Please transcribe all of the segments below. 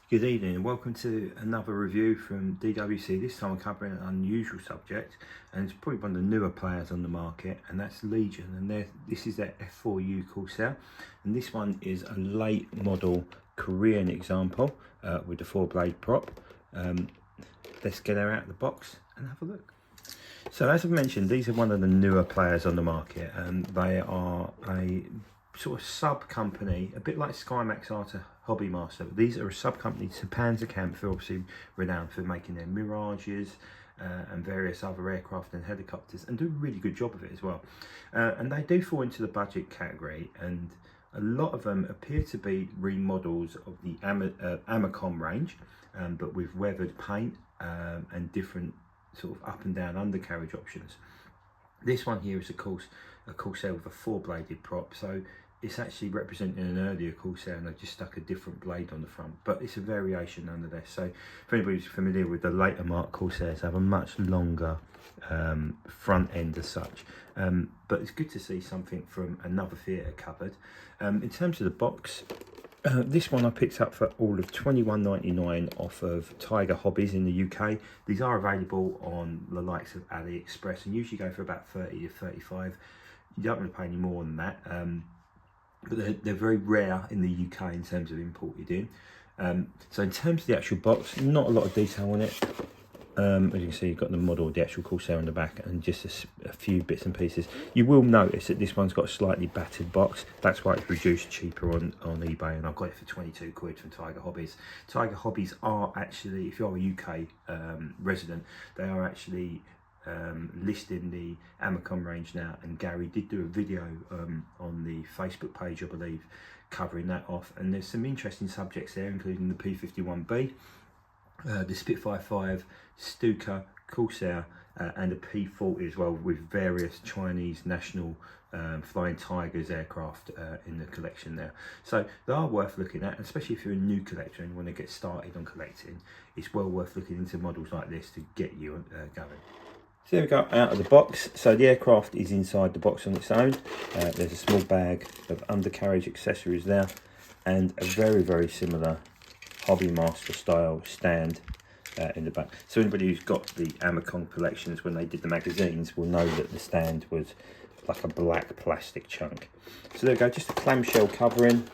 Good evening and welcome to another review from DWC. This time I'm covering an unusual subject, and it's probably one of the newer players on the market, and that's Legion. And this is their F4U Corsair, and this one is a late model Korean example with the 4-blade prop. Let's get her out of the box and have a look. So as I've mentioned, these are one of the newer players on the market, and they are a sort of sub company, a bit like Skymax are to Hobbymaster. These are a sub company to Panzerkampf, who are obviously renowned for making their Mirages and various other aircraft and helicopters, and do a really good job of it as well. And they do fall into the budget category, and a lot of them appear to be remodels of the Amacom range, but with weathered paint and different sort of up and down undercarriage options. This one here is of course a Corsair with a 4-bladed prop, so it's actually representing an earlier Corsair, and I just stuck a different blade on the front, but it's a variation nonetheless. So if anybody's familiar with the later Mark Corsairs, have a much longer front end as such, but it's good to see something from another theatre covered. In terms of the box, this one I picked up for all of £21.99 off of Tiger Hobbies in the UK. These are available on the likes of AliExpress and usually go for about 30 to 35. You don't want to pay any more than that, but they're very rare in the UK in terms of imported in. So in terms of the actual box, not a lot of detail on it. As you can see, you've got the model, the actual Corsair on the back, and just a few bits and pieces. You will notice that this one's got a slightly battered box. That's why it's reduced cheaper on eBay, and I've got it for 22 quid from Tiger Hobbies. Tiger Hobbies are actually, if you're a UK resident, they are actually listing the Amacom range now, and Gary did do a video on the Facebook page, I believe, covering that off, and there's some interesting subjects there, including the P51B, the Spitfire 5, Stuka, Corsair, and a P40 as well, with various Chinese national Flying Tigers aircraft in the collection there. So they are worth looking at, especially if you're a new collector and want to get started on collecting. It's well worth looking into models like this to get you going. So there we go, out of the box. So the aircraft is inside the box on its own. There's a small bag of undercarriage accessories there, and a very similar Hobbymaster style stand in the back. So anybody who's got the Amacom collections, when they did the magazines, will know that the stand was like a black plastic chunk. So there we go, just a clamshell covering.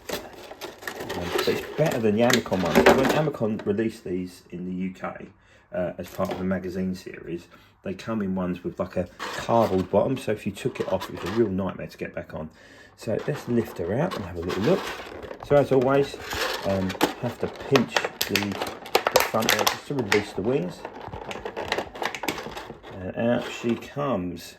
But it's better than the Amacom one. When Amacom released these in the UK as part of the magazine series, they come in ones with like a cardboard bottom, so if you took it off, it was a real nightmare to get back on. So let's lift her out and have a little look. So as always, have to pinch the front there just to release the wings, and out she comes.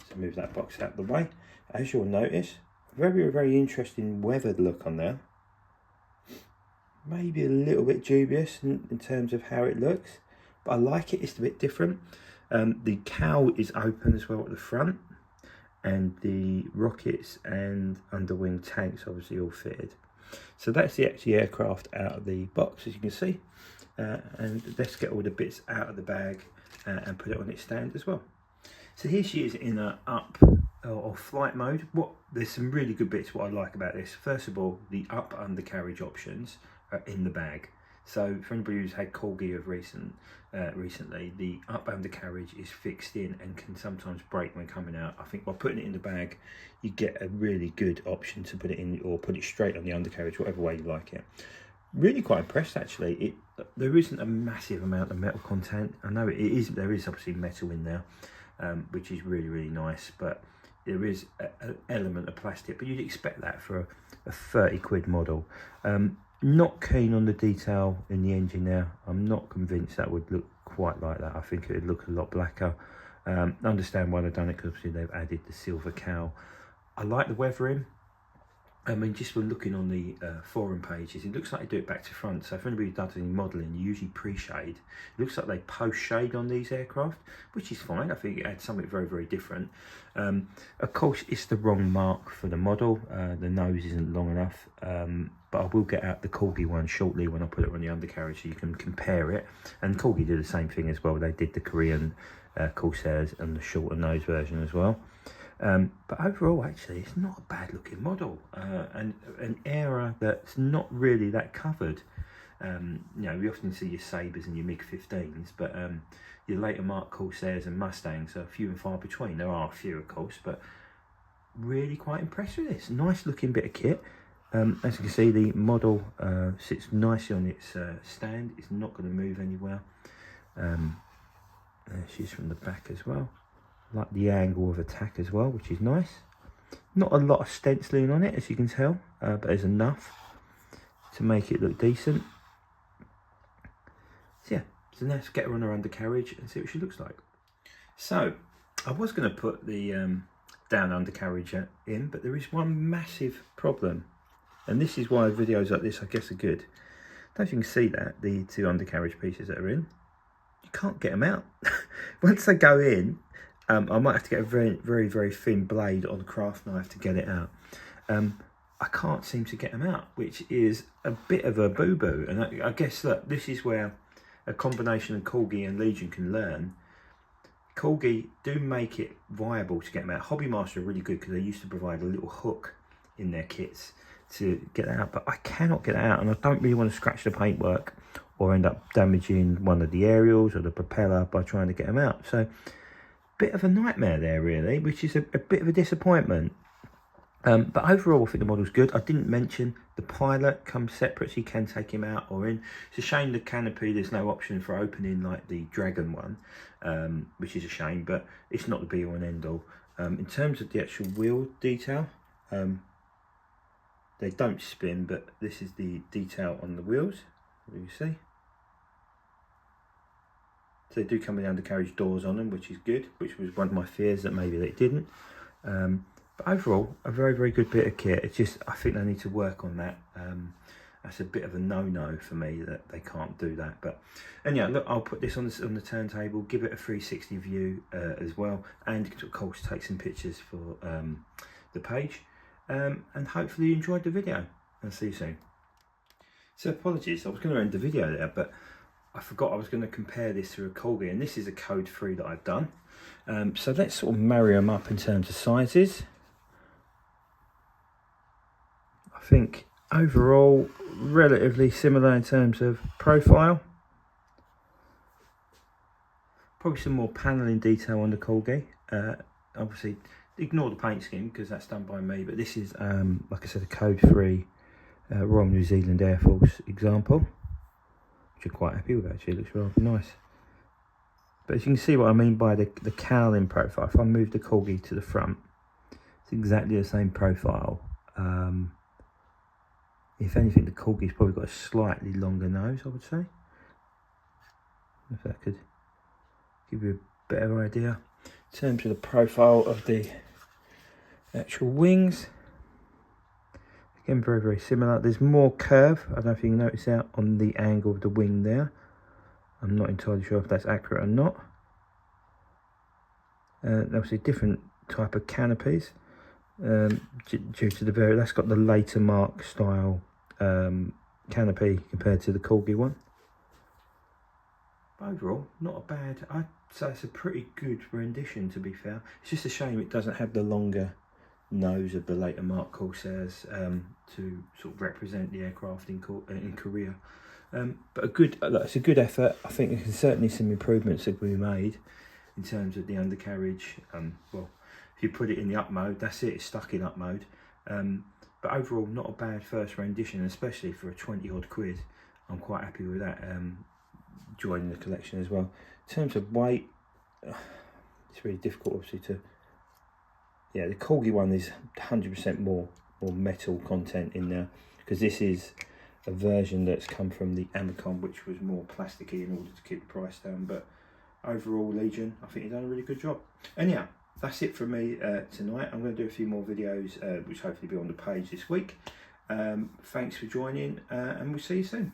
So move that box out of the way. As you'll notice, very interesting weathered look on there. Maybe a little bit dubious in terms of how it looks, but I like it. It's a bit different. The cowl is open as well at the front, and the rockets and underwing tanks obviously all fitted. So that's the actual aircraft out of the box, as you can see, and let's get all the bits out of the bag and put it on its stand as well. So here she is in a up or flight mode. There's some really good bits what I like about this. First of all, the up undercarriage options are in the bag. So for anybody who's had Corgi of recently, the up undercarriage is fixed in and can sometimes break when coming out. I think by putting it in the bag, you get a really good option to put it in, or put it straight on the undercarriage, whatever way you like it. Really quite impressed actually. There isn't a massive amount of metal content. I know there is obviously metal in there, which is really nice, but there is an element of plastic, but you'd expect that for a 30 quid model. Not keen on the detail in the engine there. I'm not convinced that would look quite like that. I think it would look a lot blacker. I understand why they've done it, because obviously they've added the silver cowl. I like the weathering. I mean, just when looking on the forum pages, it looks like they do it back to front. So if anybody does any modelling, you usually pre-shade. It looks like they post-shade on these aircraft, which is fine. I think it adds something very different. Of course, it's the wrong mark for the model. The nose isn't long enough, but I will get out the Corgi one shortly when I put it on the undercarriage, so you can compare it. And Corgi did the same thing as well. They did the Korean Corsairs and the shorter nose version as well. But overall, actually, it's not a bad looking model, and an era that's not really that covered. You know, we often see your Sabres and your MiG-15s, but your later Mark Corsairs and Mustangs are few and far between. There are a few, of course, but really quite impressed with this. Nice looking bit of kit. As you can see, the model sits nicely on its stand. It's not going to move anywhere. There she is from the back as well. I like the angle of attack as well, which is nice. Not a lot of stenciling on it, as you can tell, but there's enough to make it look decent. So yeah, so now let's get her on her undercarriage and see what she looks like. So I was going to put the down undercarriage in, but there is one massive problem, and this is why videos like this I guess are good. I don't know if you can see that, the two undercarriage pieces that are in, you can't get them out. Once they go in, I might have to get a very thin blade on a craft knife to get it out. I can't seem to get them out, which is a bit of a boo-boo. And I guess that this is where a combination of Corgi and Legion can learn. Corgi do make it viable to get them out. Hobbymaster are really good because they used to provide a little hook in their kits to get it out, but I cannot get it out, and I don't really want to scratch the paintwork or end up damaging one of the aerials or the propeller by trying to get them out. So bit of a nightmare there really, which is a bit of a disappointment. But overall I think the model's good. I didn't mention the pilot comes separate, so you can take him out or in. It's a shame the canopy, there's no option for opening like the Dragon one, which is a shame, but it's not the be all and end all. In terms of the actual wheel detail, they don't spin, but this is the detail on the wheels, you see. So they do come with undercarriage doors on them, which is good, which was one of my fears that maybe they didn't. But overall, a very good bit of kit. It's just, I think they need to work on that. That's a bit of a no-no for me that they can't do that. But anyhow, look, I'll put this on the turntable, give it a 360 view as well, and of course take some pictures for the page. And hopefully you enjoyed the video. I'll see you soon. So apologies, I was going to end the video there, but I forgot I was going to compare this to a Corgi, and this is a code 3 that I've done. So let's sort of marry them up in terms of sizes. I think overall relatively similar in terms of profile. Probably some more panelling detail on the Corgi. Obviously ignore the paint scheme because that's done by me, but this is like I said, a code 3 Royal New Zealand Air Force example, which I'm quite happy with actually. It looks rather nice. But as you can see what I mean by the cowling profile, if I move the Corgi to the front, it's exactly the same profile. If anything, the Corgi's probably got a slightly longer nose, I would say. If that could give you a better idea. In terms of the profile of the actual wings, again very similar. There's more curve, I don't know if you can notice that on the angle of the wing there. I'm not entirely sure if that's accurate or not. Obviously different type of canopies due to the that's got the later Mark style canopy compared to the Corgi one. But overall, not a bad, I'd say it's a pretty good rendition, to be fair. It's just a shame it doesn't have the longer nose of the later Mark Corsairs to sort of represent the aircraft in Korea. But it's a good effort. I think there's certainly some improvements that can be made in terms of the undercarriage. Well, if you put it in the up mode, that's it, it's stuck in up mode. But overall, not a bad first rendition, especially for a 20 odd quid. I'm quite happy with that, joining the collection as well. In terms of weight, it's really difficult obviously to, yeah, the Corgi one is 100% more metal content in there, because this is a version that's come from the Amicon, which was more plasticky in order to keep the price down. But overall, Legion, I think you've done a really good job. Anyhow, that's it from me tonight. I'm going to do a few more videos, which hopefully be on the page this week. Thanks for joining, and we'll see you soon.